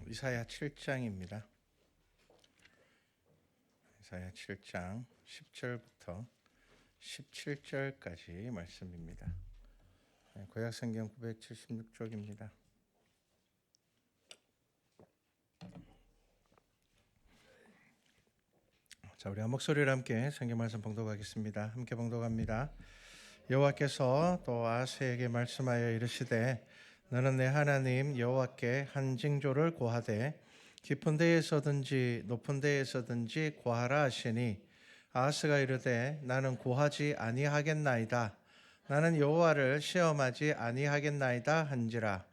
이사야 7장입니다. 이사야 7장 10절부터 17절까지 말씀입니다. 구약성경 976쪽입니다. 자, 우리 한 목소리로 함께 성경 말씀 봉독하겠습니다. 함께 봉독합니다. 여호와께서 또 아하스에게 말씀하여 이르시되 너는 내 하나님 여호와께 한 징조를 고하되 깊은 데에서든지 높은 데에서든지 고하라 하시니 아하스가 이르되 나는 고하지 아니하겠나이다. 나는 여호와를 시험하지 아니하겠나이다 한지라.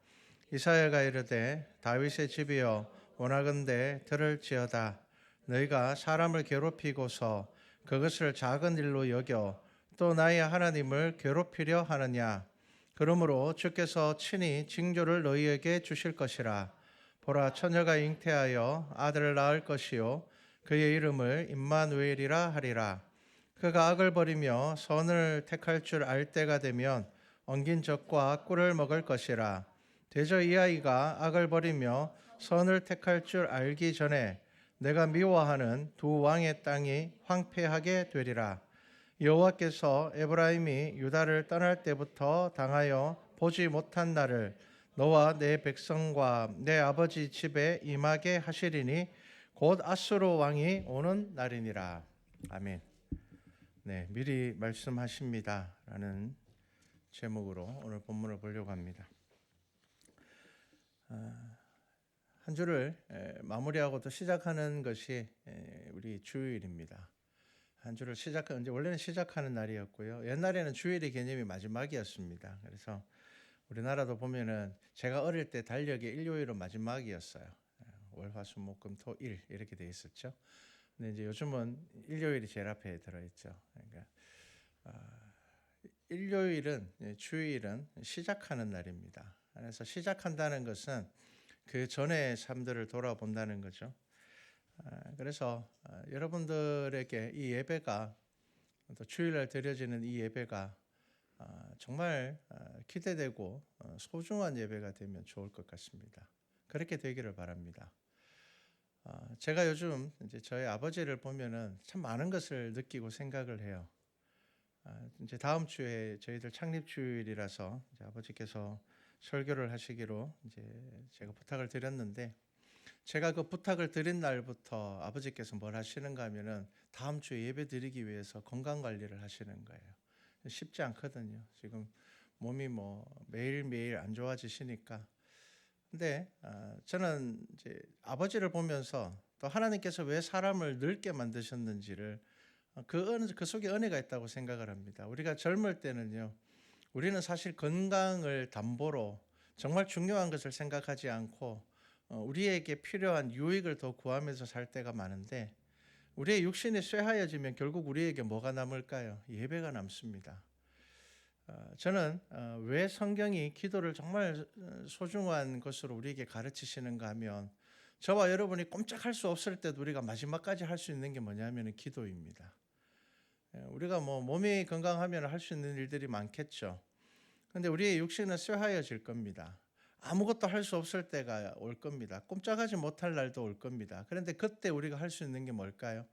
이사야가 이르되 다윗의 집이여 원하건대 들을지어다. 너희가 사람을 괴롭히고서 그것을 작은 일로 여겨 또 나의 하나님을 괴롭히려 하느냐. 그러므로 주께서 친히 징조를 너희에게 주실 것이라. 보라, 처녀가 잉태하여 아들을 낳을 것이요 그의 이름을 임마누엘이라 하리라. 그가 악을 버리며 선을 택할 줄 알 때가 되면 엉긴 젖과 꿀을 먹을 것이라. 대저 이 아이가 악을 버리며 선을 택할 줄 알기 전에 내가 미워하는 두 왕의 땅이 황폐하게 되리라. 여호와께서 에브라임이 유다를 떠날 때부터 당하여 보지 못한 날을 너와 내 백성과 내 아버지 집에 임하게 하시리니 곧 아수르 왕이 오는 날이니라. 아멘. 네, 미리 말씀하십니다라는 제목으로 오늘 본문을 보려고 합니다. 한 주를 마무리하고 또 시작하는 것이 우리 주일입니다. 한 주를 원래는 시작하는 날이었고요. 옛날에는 주일의 개념이 마지막이었습니다. 그래서 우리나라도 보면은 제가 어릴 때 달력의 일요일은 마지막이었어요. 월, 화, 수, 목, 금, 토, 일 이렇게 돼 있었죠. 근데 이제 요즘은 일요일이 제일 앞에 들어있죠. 그러니까 일요일은 주일은 시작하는 날입니다. 그래서 시작한다는 것은 그 전의 삶들을 돌아본다는 거죠. 그래서 여러분들에게 이 예배가 또 주일날 드려지는 이 예배가 정말 기대되고 소중한 예배가 되면 좋을 것 같습니다. 그렇게 되기를 바랍니다. 제가 요즘 이제 저희 아버지를 보면은 참 많은 것을 느끼고 생각을 해요. 이제 다음 주에 저희들 창립 주일이라서 이제 아버지께서 설교를 하시기로 이제 제가 부탁을 드렸는데, 제가 그 부탁을 드린 날부터 아버지께서 뭘 하시는가 하면은 다음 주에 예배 드리기 위해서 건강 관리를 하시는 거예요. 쉽지 않거든요. 지금 몸이 뭐 매일매일 안 좋아지시니까. 근데 저는 이제 아버지를 보면서 또 하나님께서 왜 사람을 늙게 만드셨는지를 그 속에 은혜가 있다고 생각을 합니다. 우리가 젊을 때는요, 우리는 사실 건강을 담보로 정말 중요한 것을 생각하지 않고 우리에게 필요한 유익을 더 구하면서 살 때가 많은데, 우리의 육신이 쇠하여지면 결국 우리에게 뭐가 남을까요? 예배가 남습니다. 저는 왜 성경이 기도를 정말 소중한 것으로 우리에게 가르치시는가 하면, 저와 여러분이 꼼짝할 수 없을 때도 우리가 마지막까지 할 수 있는 게 뭐냐면 기도입니다. 우리가 뭐 몸이 건강하면 할 수 있는 일들이 많겠죠. 근데 우리의 육신은 쇠하여질 겁니다. 아무것도 할 수 없을 때가 올 겁니다. 꼼짝하지 못할 날도 올 겁니다. 그런데 그때 우리가 할 수 있는 게 뭘까요?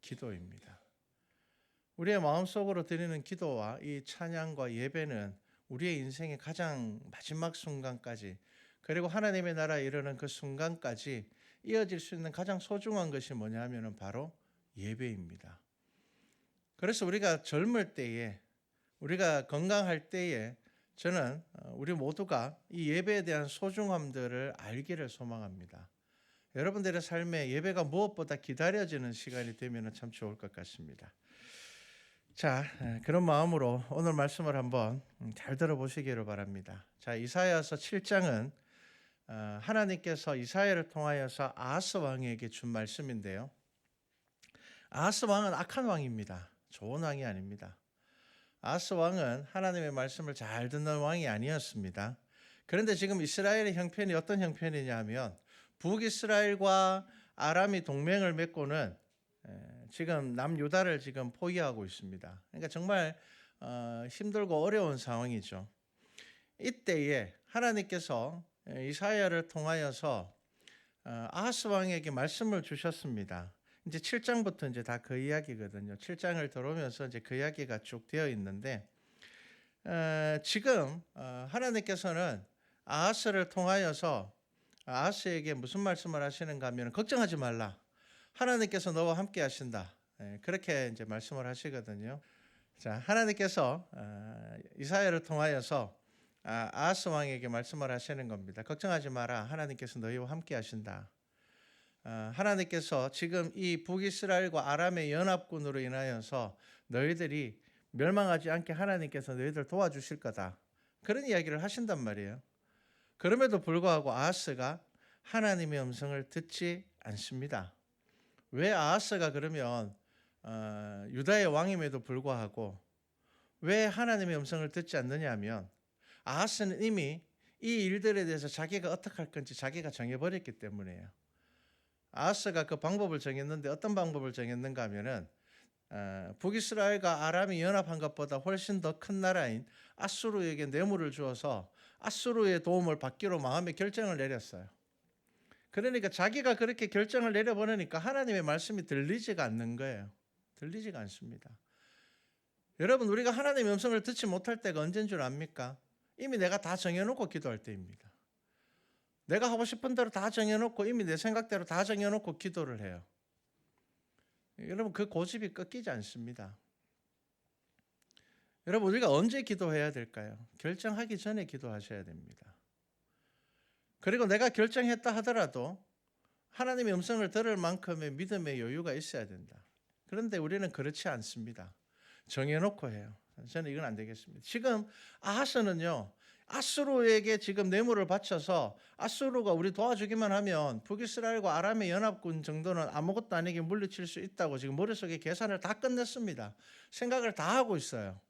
기도입니다. 우리의 마음속으로 드리는 기도와 이 찬양과 예배는 우리의 인생의 가장 마지막 순간까지, 그리고 하나님의 나라에 이르는 그 순간까지 이어질 수 있는 가장 소중한 것이 뭐냐 하면 바로 예배입니다. 그래서 우리가 젊을 때에, 우리가 건강할 때에 저는 우리 모두가 이 예배에 대한 소중함들을 알기를 소망합니다. 여러분들의 삶에 예배가 무엇보다 기다려지는 시간이 되면 참 좋을 것 같습니다. 자, 그런 마음으로 오늘 말씀을 한번 잘 들어보시기를 바랍니다. 자, 이사야서 7장은 하나님께서 이사야를 통하여서 아하스 왕에게 준 말씀인데요. 아하스 왕은 악한 왕입니다. 좋은 왕이 아닙니다. 아하스 왕은 하나님의 말씀을 잘 듣는 왕이 아니었습니다. 그런데 지금 이스라엘의 형편이 어떤 형편이냐 하면, 북이스라엘과 아람이 동맹을 맺고는 지금 남유다를 지금 포위하고 있습니다. 그러니까 정말 힘들고 어려운 상황이죠. 이때에 하나님께서 이사야를 통하여서 아하스 왕에게 말씀을 주셨습니다. 이제 7장부터 이제 다 그 이야기거든요. 7장을 들어오면서 이제 그 이야기가 쭉 되어 있는데 지금 하나님께서는 아하스를 통하여서 아하스에게 무슨 말씀을 하시는가 하면 걱정하지 말라. 하나님께서 너와 함께 하신다. 그렇게 이제 말씀을 하시거든요. 자, 하나님께서 이사야를 통하여서 아하스 왕에게 말씀을 하시는 겁니다. 걱정하지 마라. 하나님께서 너희와 함께 하신다. 하나님께서 지금 이 북이스라엘과 아람의 연합군으로 인하여서 너희들이 멸망하지 않게 하나님께서 너희들 도와주실 거다. 그런 이야기를 하신단 말이에요. 그럼에도 불구하고 아하스가 하나님의 음성을 듣지 않습니다. 왜 아하스가 그러면 유다의 왕임에도 불구하고 왜 하나님의 음성을 듣지 않느냐 하면 아하스는 이미 이 일들에 대해서 자기가 어떻게 할 건지 자기가 정해버렸기 때문이에요. 아하스가 그 방법을 정했는데 어떤 방법을 정했는가 하면은 북이스라엘과 아람이 연합한 것보다 훨씬 더 큰 나라인 아수르에게 뇌물을 주어서 아수르의 도움을 받기로 마음의 결정을 내렸어요. 그러니까 자기가 그렇게 결정을 내려보내니까 하나님의 말씀이 들리지가 않는 거예요. 들리지가 않습니다. 여러분, 우리가 하나님의 음성을 듣지 못할 때가 언제인 줄 압니까? 이미 내가 다 정해놓고 기도할 때입니다. 내가 하고 싶은 대로 다 정해놓고 이미 내 생각대로 다 정해놓고 기도를 해요. 여러분, 그 고집이 꺾이지 않습니다. 여러분, 우리가 언제 기도해야 될까요? 결정하기 전에 기도하셔야 됩니다. 그리고 내가 결정했다 하더라도 하나님의 음성을 들을 만큼의 믿음의 여유가 있어야 된다. 그런데 우리는 그렇지 않습니다. 정해놓고 해요. 저는 이건 안 되겠습니다. 지금 아하스는요, 아수르에게 지금 뇌물을 바쳐서 아수르가 우리 도와주기만 하면 북이스라엘과 아람의 연합군 정도는 아무것도 아니게 물리칠 수 있다고 지금 머릿속에 계산을 다 끝냈습니다. 생각을 다 하고 있어요.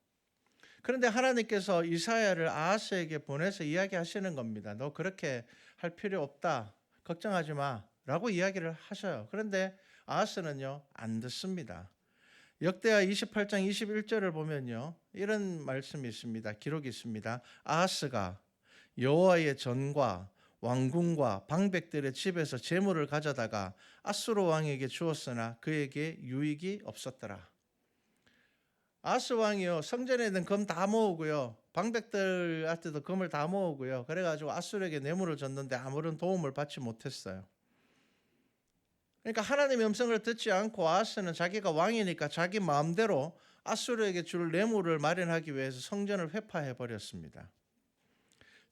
그런데 하나님께서 이사야를 아하스에게 보내서 이야기하시는 겁니다. 너 그렇게 할 필요 없다. 걱정하지 마. 라고 이야기를 하셔요. 그런데 아하스는요, 안 듣습니다. 역대하 28장 21절을 보면요, 이런 말씀이 있습니다. 기록이 있습니다. 아하스가 여호와의 전과 왕궁과 방백들의 집에서 재물을 가져다가 아수르 왕에게 주었으나 그에게 유익이 없었더라. 아하스 왕이요, 성전에 있는 금 다 모으고요, 방백들한테도 금을 다 모으고요, 그래가지고 아수르에게 뇌물을 줬는데 아무런 도움을 받지 못했어요. 그러니까 하나님의 음성을 듣지 않고 아하스는 자기가 왕이니까 자기 마음대로 아수르에게 줄 뇌물을 마련하기 위해서 성전을 회파해 버렸습니다.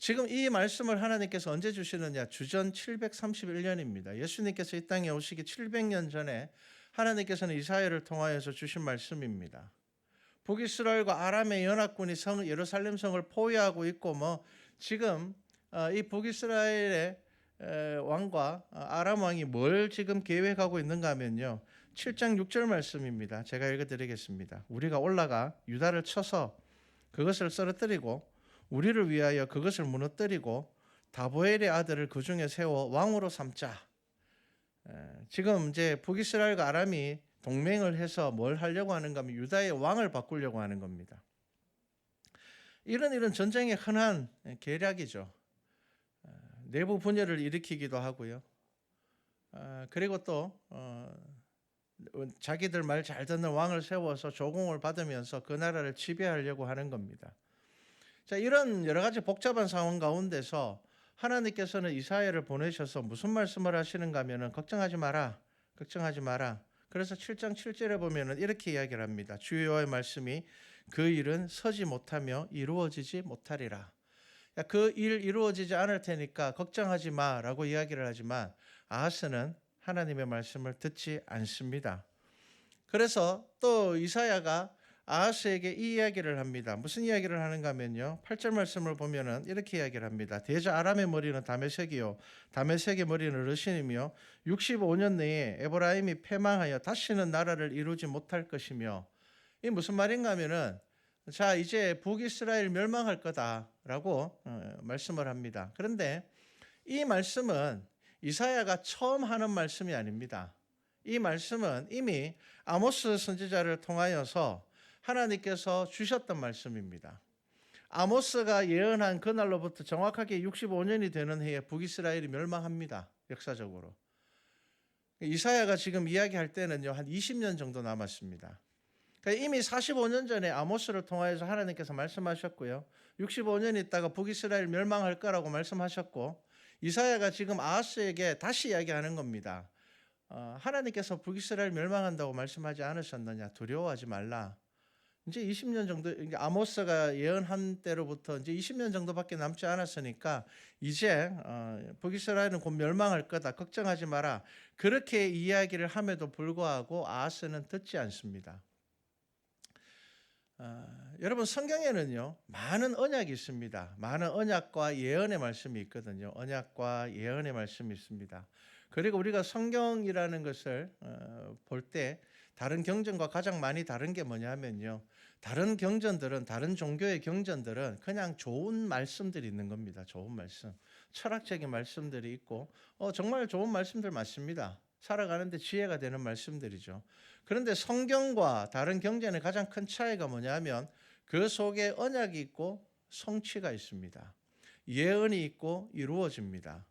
지금 이 말씀을 하나님께서 언제 주시느냐? 주전 731년입니다. 예수님께서 이 땅에 오시기 700년 전에 하나님께서는 이사야를 통하여서 주신 말씀입니다. 북이스라엘과 아람의 연합군이 예루살렘 성을 포위하고 있고 지금 이 북이스라엘의 왕과 아람 왕이 뭘 지금 계획하고 있는가 하면요, 7장 6절 말씀입니다. 제가 읽어드리겠습니다. 우리가 올라가 유다를 쳐서 그것을 쓰러뜨리고 우리를 위하여 그것을 무너뜨리고 다보엘의 아들을 그 중에 세워 왕으로 삼자. 지금 이제 북이스라엘과 아람이 동맹을 해서 뭘 하려고 하는가 하면 유다의 왕을 바꾸려고 하는 겁니다. 이런 전쟁의 흔한 계략이죠. 내부 분열을 일으키기도 하고요. 그리고 또 자기들 말 잘 듣는 왕을 세워서 조공을 받으면서 그 나라를 지배하려고 하는 겁니다. 자, 이런 여러 가지 복잡한 상황 가운데서 하나님께서는 이사야를 보내셔서 무슨 말씀을 하시는가 하면은 걱정하지 마라. 걱정하지 마라. 그래서 7장 7절에 보면은 이렇게 이야기를 합니다. 주 여호와의 말씀이 그 일은 서지 못하며 이루어지지 못하리라. 그 일 이루어지지 않을 테니까 걱정하지 마라고 이야기를 하지만 아하스는 하나님의 말씀을 듣지 않습니다. 그래서 또 이사야가 아하스에게 이 이야기를 합니다. 무슨 이야기를 하는가 하면요, 8절 말씀을 보면은 이렇게 이야기를 합니다. 대저 아람의 머리는 다메섹이요 다메섹의 머리는 르신이며 65년 내에 에브라임이 패망하여 다시는 나라를 이루지 못할 것이며, 이 무슨 말인가 하면은 자, 이제 북이스라엘 멸망할 거다라고 말씀을 합니다. 그런데 이 말씀은 이사야가 처음 하는 말씀이 아닙니다. 이 말씀은 이미 아모스 선지자를 통하여서 하나님께서 주셨던 말씀입니다. 아모스가 예언한 그날로부터 정확하게 65년이 되는 해에 북이스라엘이 멸망합니다. 역사적으로. 이사야가 지금 이야기할 때는요, 한 20년 정도 남았습니다. 그러니까 이미 45년 전에 아모스를 통하여서 하나님께서 말씀하셨고요. 65년 있다가 북이스라엘 멸망할 거라고 말씀하셨고, 이사야가 지금 아하스에게 다시 이야기하는 겁니다. 하나님께서 북이스라엘 멸망한다고 말씀하지 않으셨느냐? 두려워하지 말라. 이제 20년 정도, 아모스가 예언한 때로부터 이제 20년 정도밖에 남지 않았으니까 이제 북이스라엘은 곧 멸망할 거다. 걱정하지 마라. 그렇게 이야기를 함에도 불구하고 아하스는 듣지 않습니다. 여러분, 성경에는요 많은 언약이 있습니다. 많은 언약과 예언의 말씀이 있거든요. 언약과 예언의 말씀이 있습니다. 그리고 우리가 성경이라는 것을 볼 때 다른 경전과 가장 많이 다른 게 뭐냐면요, 다른 경전들은, 다른 종교의 경전들은 그냥 좋은 말씀들이 있는 겁니다. 좋은 말씀, 철학적인 말씀들이 있고 정말 좋은 말씀들 많습니다. 살아가는데 지혜가 되는 말씀들이죠. 그런데 성경과 다른 경전의 가장 큰 차이가 뭐냐면 그 속에 언약이 있고 성취가 있습니다. 예언이 있고 이루어집니다.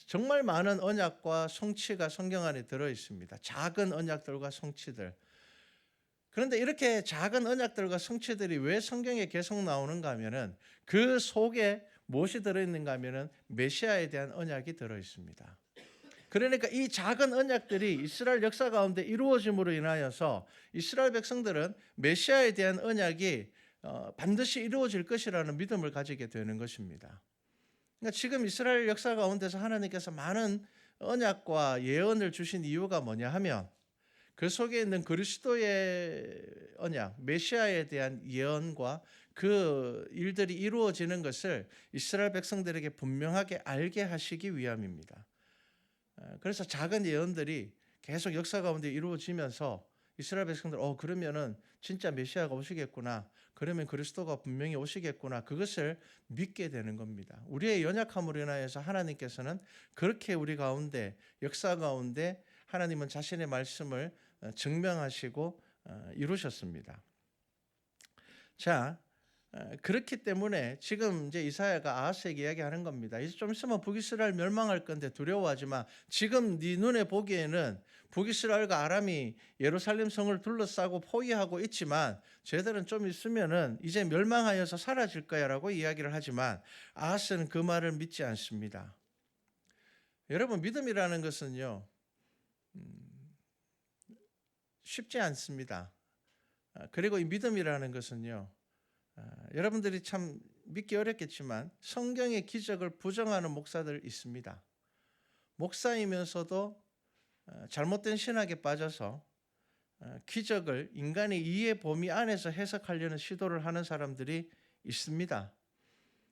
정말 많은 언약과 성취가 성경 안에 들어 있습니다. 작은 언약들과 성취들. 그런데 이렇게 작은 언약들과 성취들이 왜 성경에 계속 나오는가 하면은 그 속에 무엇이 들어 있는가 하면은 메시아에 대한 언약이 들어 있습니다. 그러니까 이 작은 언약들이 이스라엘 역사 가운데 이루어짐으로 인하여서 이스라엘 백성들은 메시아에 대한 언약이 반드시 이루어질 것이라는 믿음을 가지게 되는 것입니다. 그러니까 지금 이스라엘 역사 가운데서 하나님께서 많은 언약과 예언을 주신 이유가 뭐냐 하면 그 속에 있는 그리스도의 언약, 메시아에 대한 예언과 그 일들이 이루어지는 것을 이스라엘 백성들에게 분명하게 알게 하시기 위함입니다. 그래서 작은 예언들이 계속 역사 가운데 이루어지면서 이스라엘 백성들 그러면은 진짜 메시아가 오시겠구나. 그러면 그리스도가 분명히 오시겠구나. 그것을 믿게 되는 겁니다. 우리의 연약함으로 인하여서 하나님께서는 그렇게 우리 가운데, 역사 가운데 하나님은 자신의 말씀을 증명하시고 이루셨습니다. 자, 그렇기 때문에 지금 이제 이사야가 아하스에게 이야기하는 겁니다. 이제 좀 있으면 북이스라엘 멸망할 건데 두려워하지 마. 지금 네 눈에 보기에는 북이스라엘과 아람이 예루살렘 성을 둘러싸고 포위하고 있지만 쟤들은 좀 있으면은 이제 멸망하여서 사라질 거야라고 이야기를 하지만 아하스는 그 말을 믿지 않습니다. 여러분, 믿음이라는 것은요 쉽지 않습니다. 그리고 이 믿음이라는 것은요, 여러분들이 참 믿기 어렵겠지만 성경의 기적을 부정하는 목사들 있습니다. 목사이면서도 잘못된 신학에 빠져서 기적을 인간의 이해 범위 안에서 해석하려는 시도를 하는 사람들이 있습니다.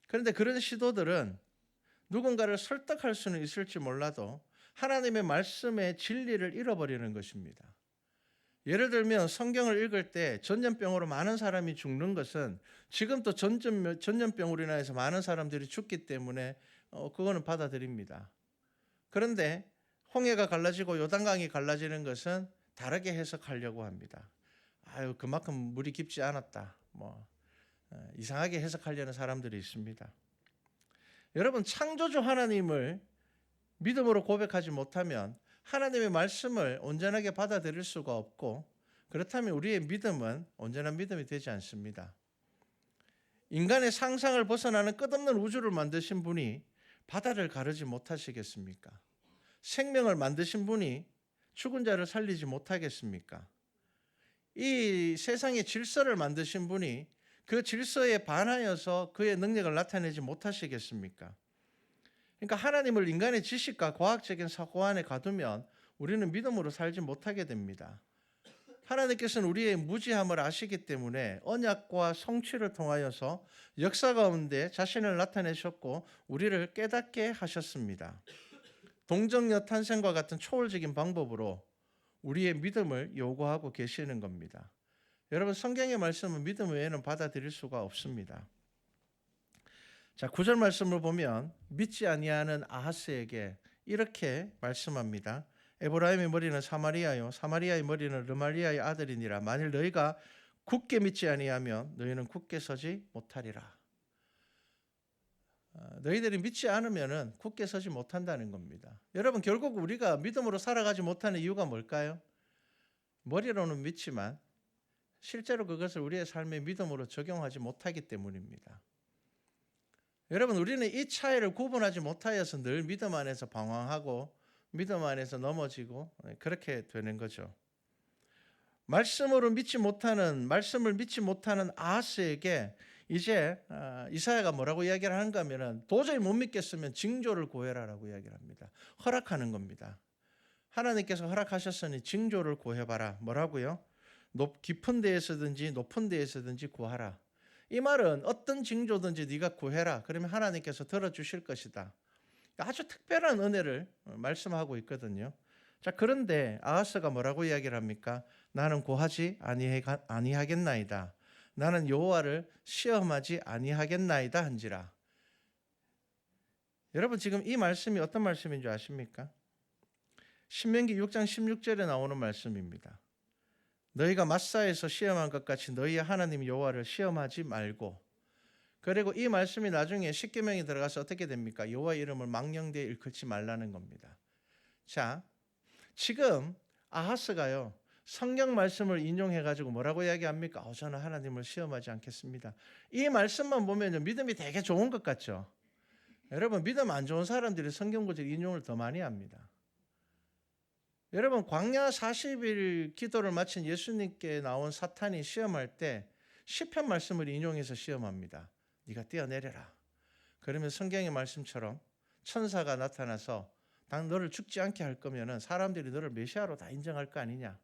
그런데 그런 시도들은 누군가를 설득할 수는 있을지 몰라도 하나님의 말씀의 진리를 잃어버리는 것입니다. 예를 들면 성경을 읽을 때 전염병으로 많은 사람이 죽는 것은 지금도 전염병으로 인해서 많은 사람들이 죽기 때문에 그거는 받아들입니다. 그런데 홍해가 갈라지고 요단강이 갈라지는 것은 다르게 해석하려고 합니다. 그만큼 물이 깊지 않았다. 이상하게 해석하려는 사람들이 있습니다. 여러분, 창조주 하나님을 믿음으로 고백하지 못하면 하나님의 말씀을 온전하게 받아들일 수가 없고, 그렇다면 우리의 믿음은 온전한 믿음이 되지 않습니다. 인간의 상상을 벗어나는 끝없는 우주를 만드신 분이 바다를 가르지 못하시겠습니까? 생명을 만드신 분이 죽은 자를 살리지 못하겠습니까? 이 세상의 질서를 만드신 분이 그 질서에 반하여서 그의 능력을 나타내지 못하시겠습니까? 그러니까 하나님을 인간의 지식과 과학적인 사고 안에 가두면 우리는 믿음으로 살지 못하게 됩니다. 하나님께서는 우리의 무지함을 아시기 때문에 언약과 성취를 통하여서 역사 가운데 자신을 나타내셨고 우리를 깨닫게 하셨습니다. 동정녀 탄생과 같은 초월적인 방법으로 우리의 믿음을 요구하고 계시는 겁니다. 여러분, 성경의 말씀은 믿음 외에는 받아들일 수가 없습니다. 자, 9절 말씀을 보면 믿지 아니하는 아하스에게 이렇게 말씀합니다. 에브라임의 머리는 사마리아요, 사마리아의 머리는 르말리아의 아들이니라. 만일 너희가 굳게 믿지 아니하면 너희는 굳게 서지 못하리라. 너희들이 믿지 않으면은 굳게 서지 못한다는 겁니다. 여러분, 결국 우리가 믿음으로 살아가지 못하는 이유가 뭘까요? 머리로는 믿지만 실제로 그것을 우리의 삶의 믿음으로 적용하지 못하기 때문입니다. 여러분, 우리는 이 차이를 구분하지 못하여서 늘 믿음 안에서 방황하고 믿음 안에서 넘어지고 그렇게 되는 거죠. 말씀을 믿지 못하는 아하스에게 이제 이사야가 뭐라고 이야기를 하는가 하면은 도저히 못 믿겠으면 징조를 구해라라고 이야기를 합니다. 허락하는 겁니다. 하나님께서 허락하셨으니 징조를 구해봐라. 뭐라고요? 깊은 데에서든지 높은 데에서든지 구하라. 이 말은 어떤 징조든지 네가 구해라. 그러면 하나님께서 들어주실 것이다. 아주 특별한 은혜를 말씀하고 있거든요. 자, 그런데 아하스가 뭐라고 이야기를 합니까? 나는 구하지 아니하겠나이다. 나는 여호와를 시험하지 아니하겠나이다 한지라. 여러분, 지금 이 말씀이 어떤 말씀인 줄 아십니까? 신명기 6장 16절에 나오는 말씀입니다. 너희가 마사에서 시험한 것 같이 너희의 하나님 여호와를 시험하지 말고. 그리고 이 말씀이 나중에 십계명에 들어가서 어떻게 됩니까? 여호와의 이름을 망령되이 일컫지 말라는 겁니다. 자, 지금 아하스가요, 성경 말씀을 인용해가지고 뭐라고 이야기합니까? 저는 하나님을 시험하지 않겠습니다. 이 말씀만 보면 믿음이 되게 좋은 것 같죠? 여러분, 믿음 안 좋은 사람들이 성경 구절 인용을 더 많이 합니다. 여러분, 광야 40일 기도를 마친 예수님께 나온 사탄이 시험할 때 시편 말씀을 인용해서 시험합니다. 네가 뛰어내려라. 그러면 성경의 말씀처럼 천사가 나타나서 너를 죽지 않게 할 거면은 사람들이 너를 메시아로 다 인정할 거 아니냐.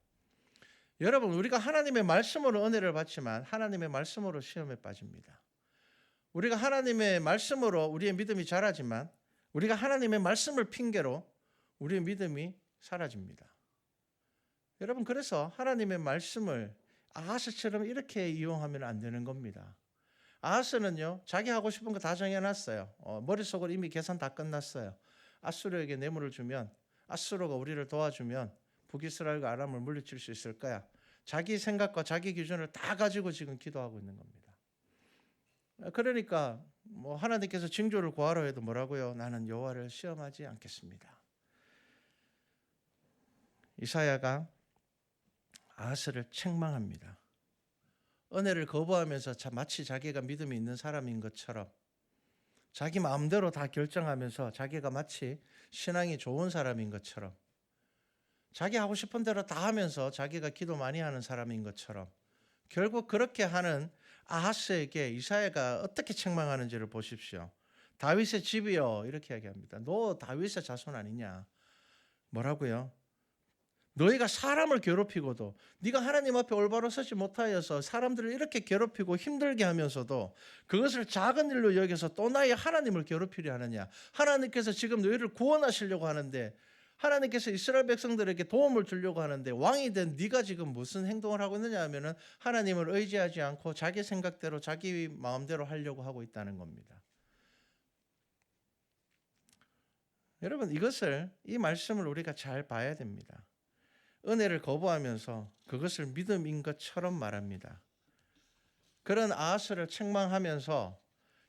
여러분, 우리가 하나님의 말씀으로 은혜를 받지만 하나님의 말씀으로 시험에 빠집니다. 우리가 하나님의 말씀으로 우리의 믿음이 자라지만 우리가 하나님의 말씀을 핑계로 우리의 믿음이 사라집니다. 여러분, 그래서 하나님의 말씀을 아하스처럼 이렇게 이용하면 안 되는 겁니다. 아하스는요, 자기 하고 싶은 거 다 정해놨어요. 머릿속으로 이미 계산 다 끝났어요. 아수르에게 뇌물을 주면, 아수르가 우리를 도와주면 북이스라엘과 아람을 물리칠 수 있을 거야. 자기 생각과 자기 기준을 다 가지고 지금 기도하고 있는 겁니다. 그러니까 하나님께서 징조를 구하라 해도 뭐라고요? 나는 여호와를 시험하지 않겠습니다. 이사야가 아하스를 책망합니다. 은혜를 거부하면서 마치 자기가 믿음이 있는 사람인 것처럼 자기 마음대로 다 결정하면서 자기가 마치 신앙이 좋은 사람인 것처럼 자기 하고 싶은 대로 다 하면서 자기가 기도 많이 하는 사람인 것처럼 결국 그렇게 하는 아하스에게 이사야가 어떻게 책망하는지를 보십시오. 다윗의 집이여, 이렇게 이야기합니다. 너 다윗의 자손 아니냐? 뭐라고요? 너희가 사람을 괴롭히고도 네가 하나님 앞에 올바로 서지 못하여서 사람들을 이렇게 괴롭히고 힘들게 하면서도 그것을 작은 일로 여겨서 또 나의 하나님을 괴롭히려 하느냐. 하나님께서 지금 너희를 구원하시려고 하는데, 하나님께서 이스라엘 백성들에게 도움을 주려고 하는데 왕이 된 네가 지금 무슨 행동을 하고 있느냐 하면은 하나님을 의지하지 않고 자기 생각대로 자기 마음대로 하려고 하고 있다는 겁니다. 여러분, 이 말씀을 우리가 잘 봐야 됩니다. 은혜를 거부하면서 그것을 믿음인 것처럼 말합니다. 그런 아하스를 책망하면서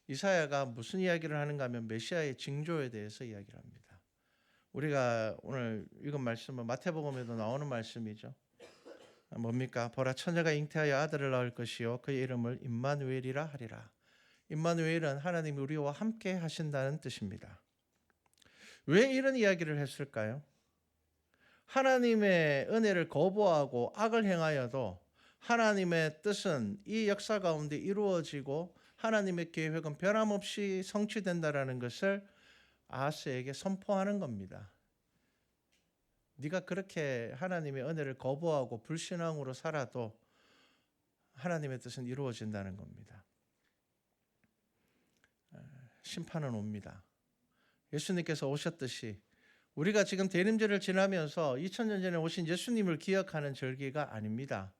이사야가 무슨 이야기를 하는가 하면 메시아의 징조에 대해서 이야기를 합니다. 우리가 오늘 읽은 말씀은 마태복음에도 나오는 말씀이죠. 뭡니까? 보라, 처녀가 잉태하여 아들을 낳을 것이요 그의 이름을 임마누엘이라 하리라. 임마누엘은 하나님이 우리와 함께 하신다는 뜻입니다. 왜 이런 이야기를 했을까요? 하나님의 은혜를 거부하고 악을 행하여도 하나님의 뜻은 이 역사 가운데 이루어지고 하나님의 계획은 변함없이 성취된다라는 것을 아하스에게 선포하는 겁니다. 네가 그렇게 하나님의 은혜를 거부하고 불신앙으로 살아도 하나님의 뜻은 이루어진다는 겁니다. 심판은 옵니다. 예수님께서 오셨듯이 우리가 지금 대림절을 지나면서 2000년 전에 오신 예수님을 기억하는 절기가 아닙니다.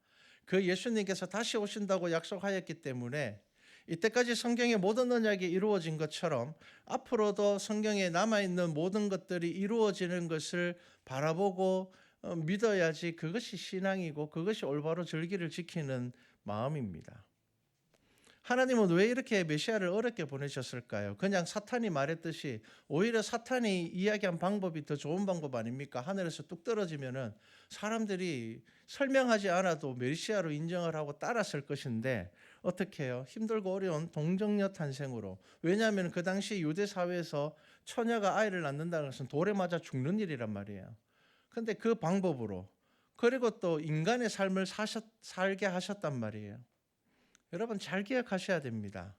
그 예수님께서 다시 오신다고 약속하였기 때문에 이때까지 성경의 모든 언약이 이루어진 것처럼 앞으로도 성경에 남아있는 모든 것들이 이루어지는 것을 바라보고 믿어야지 그것이 신앙이고 그것이 올바로 절기를 지키는 마음입니다. 하나님은 왜 이렇게 메시아를 어렵게 보내셨을까요? 그냥 사탄이 말했듯이 오히려 사탄이 이야기한 방법이 더 좋은 방법 아닙니까? 하늘에서 뚝 떨어지면은 사람들이 설명하지 않아도 메시아로 인정을 하고 따랐을 것인데 어떻게 해요? 힘들고 어려운 동정녀 탄생으로. 왜냐하면 그 당시 유대 사회에서 처녀가 아이를 낳는다는 것은 돌에 맞아 죽는 일이란 말이에요. 근데 그 방법으로, 그리고 또 인간의 삶을 살게 하셨단 말이에요. 여러분 잘 기억하셔야 됩니다.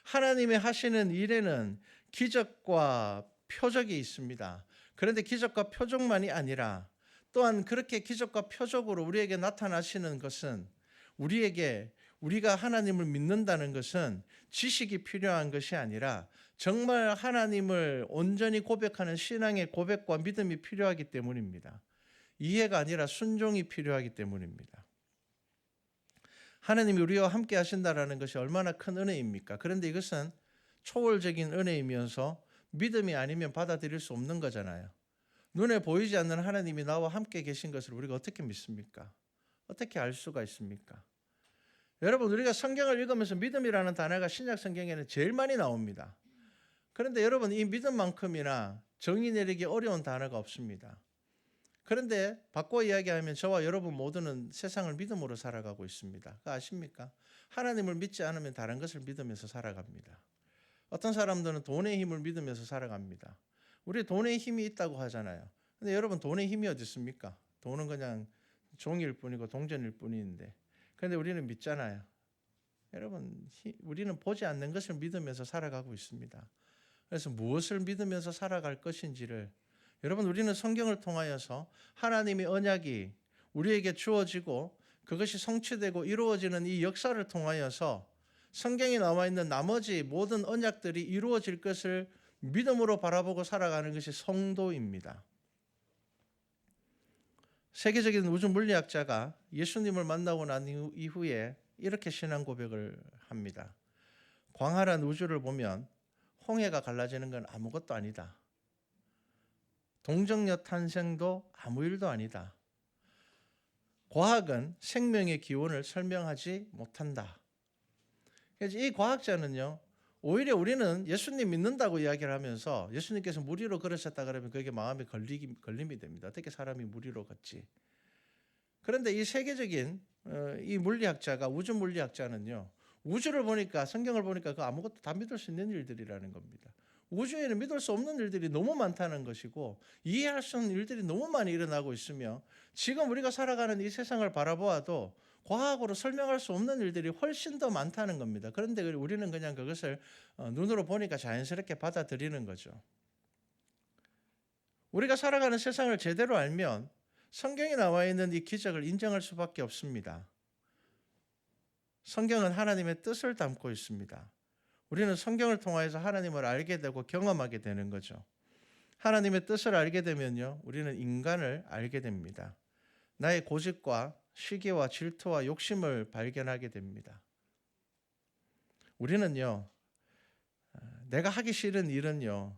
하나님의 하시는 일에는 기적과 표적이 있습니다. 그런데 기적과 표적만이 아니라 또한 그렇게 기적과 표적으로 우리에게 나타나시는 것은 우리가 하나님을 믿는다는 것은 지식이 필요한 것이 아니라 정말 하나님을 온전히 고백하는 신앙의 고백과 믿음이 필요하기 때문입니다. 이해가 아니라 순종이 필요하기 때문입니다. 하나님이 우리와 함께 하신다라는 것이 얼마나 큰 은혜입니까? 그런데 이것은 초월적인 은혜이면서 믿음이 아니면 받아들일 수 없는 거잖아요. 눈에 보이지 않는 하나님이 나와 함께 계신 것을 우리가 어떻게 믿습니까? 어떻게 알 수가 있습니까? 여러분, 우리가 성경을 읽으면서 믿음이라는 단어가 신약 성경에는 제일 많이 나옵니다. 그런데 여러분, 이 믿음만큼이나 정의 내리기 어려운 단어가 없습니다. 그런데 바꿔 이야기하면 저와 여러분 모두는 세상을 믿음으로 살아가고 있습니다. 그거 아십니까? 하나님을 믿지 않으면 다른 것을 믿으면서 살아갑니다. 어떤 사람들은 돈의 힘을 믿으면서 살아갑니다. 우리 돈의 힘이 있다고 하잖아요. 근데 여러분, 돈의 힘이 어디 있습니까? 돈은 그냥 종일 뿐이고 동전일 뿐인데. 그런데 우리는 믿잖아요. 여러분, 우리는 보지 않는 것을 믿으면서 살아가고 있습니다. 그래서 무엇을 믿으면서 살아갈 것인지를, 여러분, 우리는 성경을 통하여서 하나님의 언약이 우리에게 주어지고 그것이 성취되고 이루어지는 이 역사를 통하여서 성경에 나와 있는 나머지 모든 언약들이 이루어질 것을 믿음으로 바라보고 살아가는 것이 성도입니다. 세계적인 우주 물리학자가 예수님을 만나고 난 이후에 이렇게 신앙 고백을 합니다. 광활한 우주를 보면 홍해가 갈라지는 건 아무것도 아니다. 동정녀 탄생도 아무 일도 아니다. 과학은 생명의 기원을 설명하지 못한다. 그래서 이 과학자는요, 오히려 우리는 예수님 믿는다고 이야기를 하면서 예수님께서 무리로 걸으셨다 그러면 그게 마음에 걸림이 됩니다. 어떻게 사람이 무리로 걷지? 그런데 이 세계적인 이 물리학자가, 우주 물리학자는요, 우주를 보니까, 성경을 보니까 그 아무것도 다 믿을 수 있는 일들이라는 겁니다. 우주에는 믿을 수 없는 일들이 너무 많다는 것이고 이해할 수 없는 일들이 너무 많이 일어나고 있으며 지금 우리가 살아가는 이 세상을 바라보아도 과학으로 설명할 수 없는 일들이 훨씬 더 많다는 겁니다. 그런데 우리는 그냥 그것을 눈으로 보니까 자연스럽게 받아들이는 거죠. 우리가 살아가는 세상을 제대로 알면 성경에 나와 있는 이 기적을 인정할 수밖에 없습니다. 성경은 하나님의 뜻을 담고 있습니다. 우리는 성경을 통해서 하나님을 알게 되고 경험하게 되는 거죠. 하나님의 뜻을 알게 되면요, 우리는 인간을 알게 됩니다. 나의 고집과 시기와 질투와 욕심을 발견하게 됩니다. 우리는요, 내가 하기 싫은 일은요,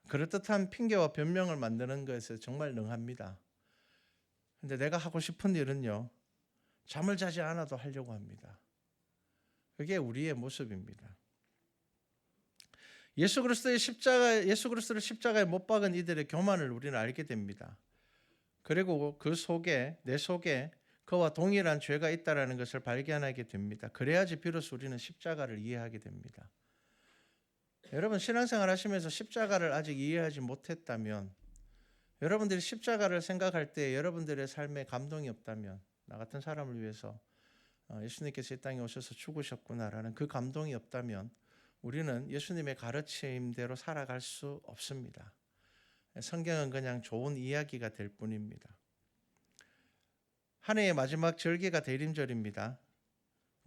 그럴듯한 핑계와 변명을 만드는 것에 정말 능합니다. 근데 내가 하고 싶은 일은요, 잠을 자지 않아도 하려고 합니다. 그게 우리의 모습입니다. 예수 그리스도를 십자가에 못 박은 이들의 교만을 우리는 알게 됩니다. 그리고 그 속에, 내 속에 그와 동일한 죄가 있다라는 것을 발견하게 됩니다. 그래야지 비로소 우리는 십자가를 이해하게 됩니다. 여러분, 신앙생활 하시면서 십자가를 아직 이해하지 못했다면, 여러분들이 십자가를 생각할 때 여러분들의 삶에 감동이 없다면, 나 같은 사람을 위해서 예수님께서 이 땅에 오셔서 죽으셨구나라는 그 감동이 없다면 우리는 예수님의 가르침대로 살아갈 수 없습니다. 성경은 그냥 좋은 이야기가 될 뿐입니다. 한 해의 마지막 절기가 대림절입니다.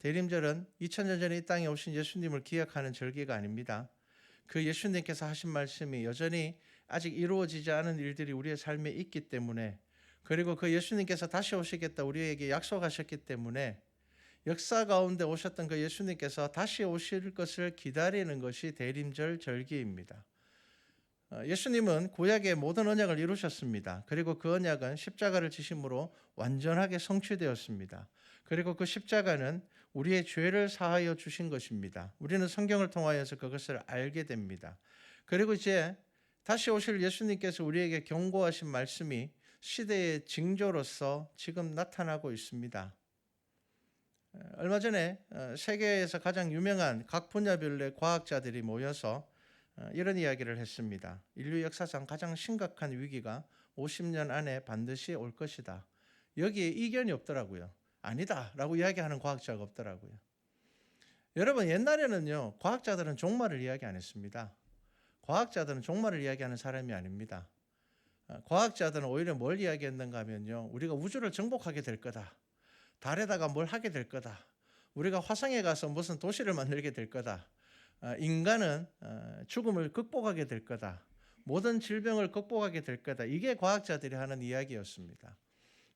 대림절은 2000년 전에 이 땅에 오신 예수님을 기억하는 절기가 아닙니다. 그 예수님께서 하신 말씀이 여전히 아직 이루어지지 않은 일들이 우리의 삶에 있기 때문에, 그리고 그 예수님께서 다시 오시겠다 우리에게 약속하셨기 때문에 역사 가운데 오셨던 그 예수님께서 다시 오실 것을 기다리는 것이 대림절 절기입니다. 예수님은 구약의 모든 언약을 이루셨습니다. 그리고 그 언약은 십자가를 지심으로 완전하게 성취되었습니다. 그리고 그 십자가는 우리의 죄를 사하여 주신 것입니다. 우리는 성경을 통하여서 그것을 알게 됩니다. 그리고 이제 다시 오실 예수님께서 우리에게 경고하신 말씀이 시대의 징조로서 지금 나타나고 있습니다. 얼마 전에 세계에서 가장 유명한 각 분야별의 과학자들이 모여서 이런 이야기를 했습니다. 인류 역사상 가장 심각한 위기가 50년 안에 반드시 올 것이다. 여기에 이견이 없더라고요. 아니다라고 이야기하는 과학자가 없더라고요. 여러분, 옛날에는요, 과학자들은 종말을 이야기 안 했습니다. 과학자들은 종말을 이야기하는 사람이 아닙니다. 과학자들은 오히려 뭘 이야기했는가 하면요, 우리가 우주를 정복하게 될 거다. 달에다가 뭘 하게 될 거다. 우리가 화성에 가서 무슨 도시를 만들게 될 거다. 인간은 죽음을 극복하게 될 거다. 모든 질병을 극복하게 될 거다. 이게 과학자들이 하는 이야기였습니다.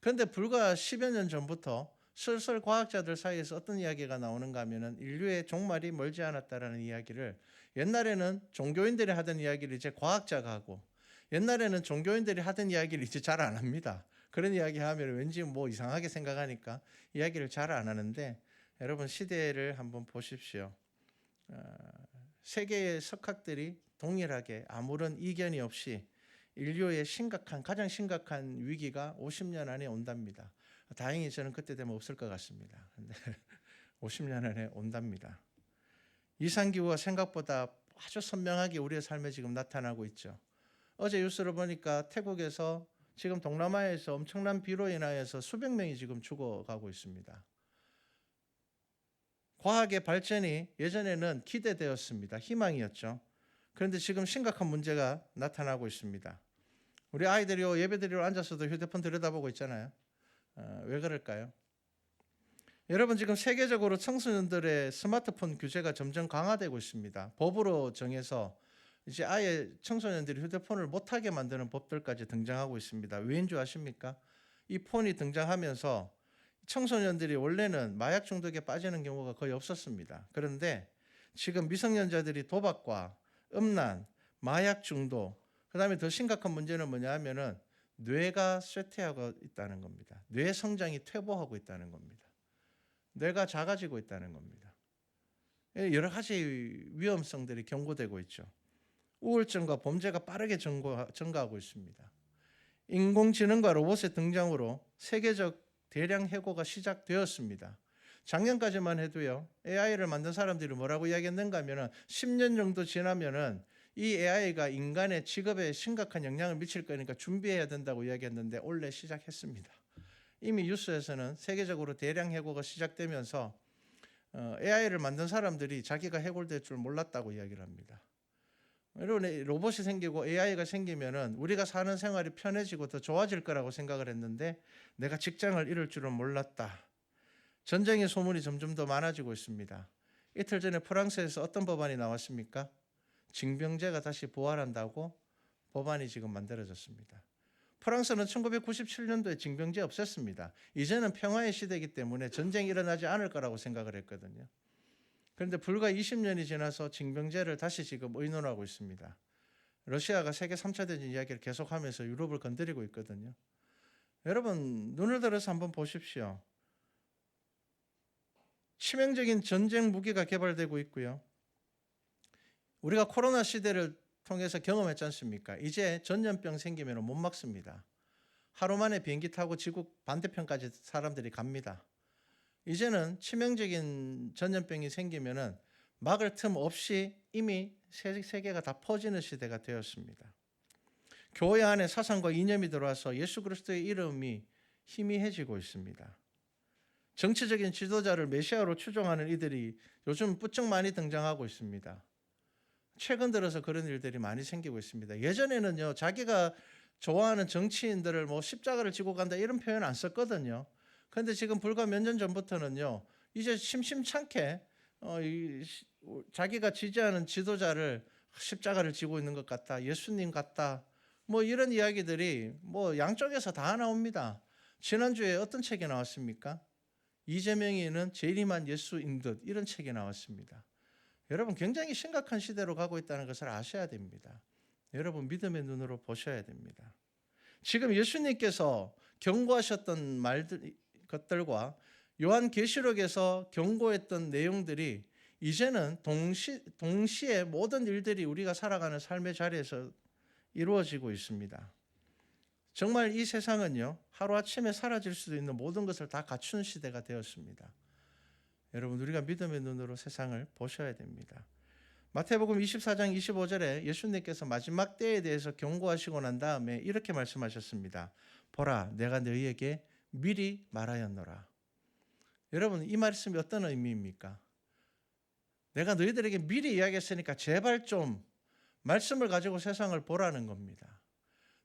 그런데 불과 10여 년 전부터 슬슬 과학자들 사이에서 어떤 이야기가 나오는가 하면은 인류의 종말이 멀지 않았다라는 이야기를, 옛날에는 종교인들이 하던 이야기를 이제 과학자가 하고, 옛날에는 종교인들이 하던 이야기를 이제 잘 안 합니다. 그런 이야기 하면 왠지 뭐 이상하게 생각하니까 이야기를 잘 안 하는데, 여러분 시대를 한번 보십시오. 세계의 석학들이 동일하게 아무런 이견이 없이 인류의 가장 심각한 위기가 50년 안에 온답니다. 다행히 저는 그때 되면 없을 것 같습니다. 근데 50년 안에 온답니다. 이상기후가 생각보다 아주 선명하게 우리의 삶에 지금 나타나고 있죠. 어제 뉴스를 보니까 태국에서 지금 동남아에서 엄청난 비로 인하여서 수백 명이 지금 죽어가고 있습니다. 과학의 발전이 예전에는 기대되었습니다. 희망이었죠. 그런데 지금 심각한 문제가 나타나고 있습니다. 우리 아이들이 예배드리러 앉아서도 휴대폰 들여다보고 있잖아요. 왜 그럴까요? 여러분, 지금 세계적으로 청소년들의 스마트폰 규제가 점점 강화되고 있습니다. 법으로 정해서 이제 아예 청소년들이 휴대폰을 못하게 만드는 법들까지 등장하고 있습니다. 왜인 줄 아십니까? 이 폰이 등장하면서 청소년들이 원래는 마약 중독에 빠지는 경우가 거의 없었습니다. 그런데 지금 미성년자들이 도박과 음란, 마약 중독, 그다음에 더 심각한 문제는 뭐냐 하면은 뇌가 쇠퇴하고 있다는 겁니다. 뇌 성장이 퇴보하고 있다는 겁니다. 뇌가 작아지고 있다는 겁니다. 여러 가지 위험성들이 경고되고 있죠. 우울증과 범죄가 빠르게 증가하고 있습니다. 인공지능과 로봇의 등장으로 세계적 대량 해고가 시작되었습니다. 작년까지만 해도요, AI를 만든 사람들이 뭐라고 이야기했는가 하면은 10년 정도 지나면은 이 AI가 인간의 직업에 심각한 영향을 미칠 거니까 준비해야 된다고 이야기했는데 올해 시작했습니다. 이미 뉴스에서는 세계적으로 대량 해고가 시작되면서 AI를 만든 사람들이 자기가 해고될 줄 몰랐다고 이야기를 합니다. 여러분, 로봇이 생기고 AI가 생기면은 우리가 사는 생활이 편해지고 더 좋아질 거라고 생각을 했는데 내가 직장을 잃을 줄은 몰랐다. 전쟁의 소문이 점점 더 많아지고 있습니다. 이틀 전에 프랑스에서 어떤 법안이 나왔습니까? 징병제가 다시 부활한다고 법안이 지금 만들어졌습니다. 프랑스는 1997년도에 징병제 없앴습니다. 이제는 평화의 시대이기 때문에 전쟁이 일어나지 않을 거라고 생각을 했거든요. 그런데 불과 20년이 지나서 징병제를 다시 지금 의논하고 있습니다. 러시아가 세계 3차 대전 이야기를 계속하면서 유럽을 건드리고 있거든요. 여러분, 눈을 들어서 한번 보십시오. 치명적인 전쟁 무기가 개발되고 있고요. 우리가 코로나 시대를 통해서 경험했지 않습니까? 이제 전염병 생기면 못 막습니다. 하루 만에 비행기 타고 지구 반대편까지 사람들이 갑니다. 이제는 치명적인 전염병이 생기면은 막을 틈 없이 이미 세계가 다 퍼지는 시대가 되었습니다. 교회 안에 사상과 이념이 들어와서 예수 그리스도의 이름이 희미해지고 있습니다. 정치적인 지도자를 메시아로 추종하는 이들이 요즘 부쩍 많이 등장하고 있습니다. 최근 들어서 그런 일들이 많이 생기고 있습니다. 예전에는요, 자기가 좋아하는 정치인들을 뭐 십자가를 지고 간다 이런 표현 안 썼거든요. 그런데 지금 불과 몇 년 전부터는요, 이제 심심찮게 자기가 지지하는 지도자를 십자가를 지고 있는 것 같다, 예수님 같다, 뭐 이런 이야기들이 뭐 양쪽에서 다 나옵니다. 지난주에 어떤 책이 나왔습니까? 이재명이는 재림한 예수인 듯, 이런 책이 나왔습니다. 여러분, 굉장히 심각한 시대로 가고 있다는 것을 아셔야 됩니다. 여러분, 믿음의 눈으로 보셔야 됩니다. 지금 예수님께서 경고하셨던 것들과 요한계시록에서 경고했던 내용들이 이제는 동시에 모든 일들이 우리가 살아가는 삶의 자리에서 이루어지고 있습니다. 정말 이 세상은요, 하루아침에 사라질 수도 있는 모든 것을 다 갖춘 시대가 되었습니다. 여러분, 우리가 믿음의 눈으로 세상을 보셔야 됩니다. 마태복음 24장 25절에 예수님께서 마지막 때에 대해서 경고하시고 난 다음에 이렇게 말씀하셨습니다. 보라, 내가 너희에게 미리 말하였노라. 여러분, 이 말씀이 어떤 의미입니까? 내가 너희들에게 미리 이야기했으니까 제발 좀 말씀을 가지고 세상을 보라는 겁니다.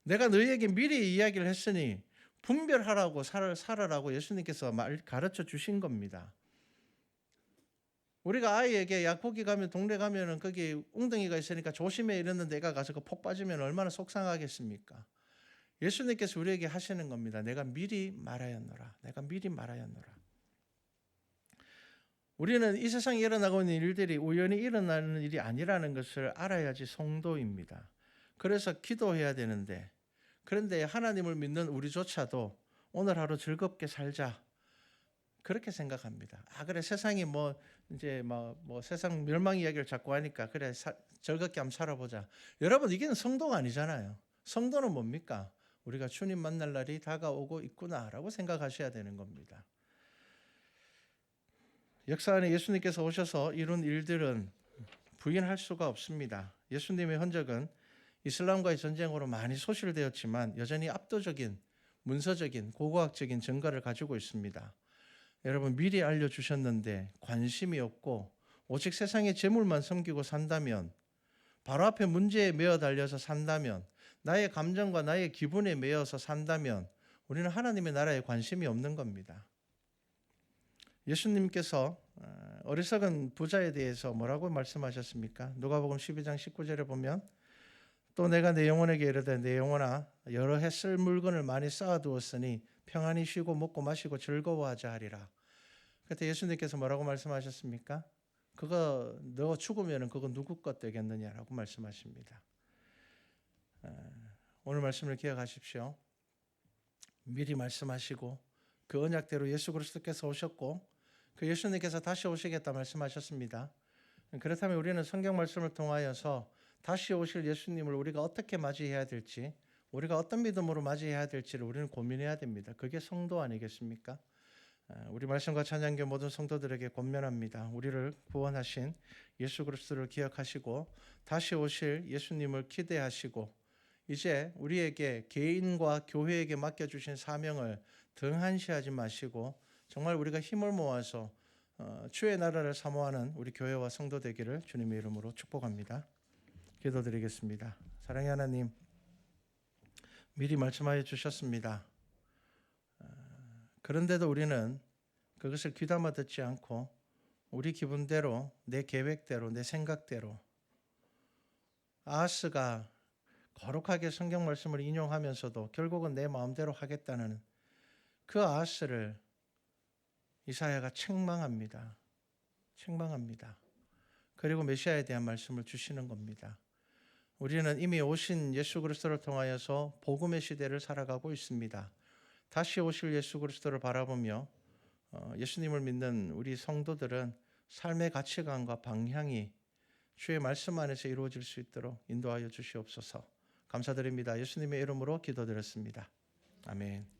내가 너희에게 미리 이야기를 했으니 분별하라고 살아라고 예수님께서 가르쳐 주신 겁니다. 우리가 아이에게 약국에 가면 동네 가면은 거기 웅덩이가 있으니까 조심해 이랬는데 애가 가서 그 폭 빠지면 얼마나 속상하겠습니까? 예수님께서 우리에게 하시는 겁니다. 내가 미리 말하였노라. 내가 미리 말하였노라. 우리는 이 세상에 일어나고 있는 일들이 우연히 일어나는 일이 아니라는 것을 알아야지 성도입니다. 그래서 기도해야 되는데, 그런데 하나님을 믿는 우리조차도 오늘 하루 즐겁게 살자 그렇게 생각합니다. 그래 세상이 이제 세상 멸망 이야기를 자꾸 하니까 그래 즐겁게 한번 살아보자. 여러분, 이게 성도가 아니잖아요. 성도는 뭡니까? 우리가 주님 만날 날이 다가오고 있구나라고 생각하셔야 되는 겁니다. 역사 안에 예수님께서 오셔서 이룬 일들은 부인할 수가 없습니다. 예수님의 흔적은 이슬람과의 전쟁으로 많이 소실되었지만 여전히 압도적인 문서적인 고고학적인 증거를 가지고 있습니다. 여러분, 미리 알려주셨는데 관심이 없고 오직 세상의 재물만 섬기고 산다면, 바로 앞에 문제에 매어 달려서 산다면, 나의 감정과 나의 기분에 매여서 산다면 우리는 하나님의 나라에 관심이 없는 겁니다. 예수님께서 어리석은 부자에 대해서 뭐라고 말씀하셨습니까? 누가복음 12장 19절에 보면 또 내가 내 영혼에게 이르되 내 영혼아 여러 해 쓸 물건을 많이 쌓아두었으니 평안히 쉬고 먹고 마시고 즐거워하자 하리라. 그때 예수님께서 뭐라고 말씀하셨습니까? 그거 너 죽으면 그거 누구 것 되겠느냐라고 말씀하십니다. 오늘 말씀을 기억하십시오. 미리 말씀하시고 그 언약대로 예수 그리스도께서 오셨고 그 예수님께서 다시 오시겠다 말씀하셨습니다. 그렇다면 우리는 성경 말씀을 통하여서 다시 오실 예수님을 우리가 어떻게 맞이해야 될지, 우리가 어떤 믿음으로 맞이해야 될지를 우리는 고민해야 됩니다. 그게 성도 아니겠습니까? 우리 말씀과 찬양교 모든 성도들에게 권면합니다. 우리를 구원하신 예수 그리스도를 기억하시고 다시 오실 예수님을 기대하시고 이제 우리에게 개인과 교회에게 맡겨주신 사명을 등한시하지 마시고 정말 우리가 힘을 모아서 주의 나라를 사모하는 우리 교회와 성도 되기를 주님의 이름으로 축복합니다. 기도드리겠습니다. 사랑의 하나님, 미리 말씀하여 주셨습니다. 그런데도 우리는 그것을 귀담아 듣지 않고 우리 기분대로, 내 계획대로, 내 생각대로 아하스가 거룩하게 성경 말씀을 인용하면서도 결국은 내 마음대로 하겠다는 그 아하스를 이사야가 책망합니다. 책망합니다. 그리고 메시아에 대한 말씀을 주시는 겁니다. 우리는 이미 오신 예수 그리스도를 통하여서 복음의 시대를 살아가고 있습니다. 다시 오실 예수 그리스도를 바라보며 예수님을 믿는 우리 성도들은 삶의 가치관과 방향이 주의 말씀 안에서 이루어질 수 있도록 인도하여 주시옵소서. 감사드립니다. 예수님의 이름으로 기도드렸습니다. 아멘.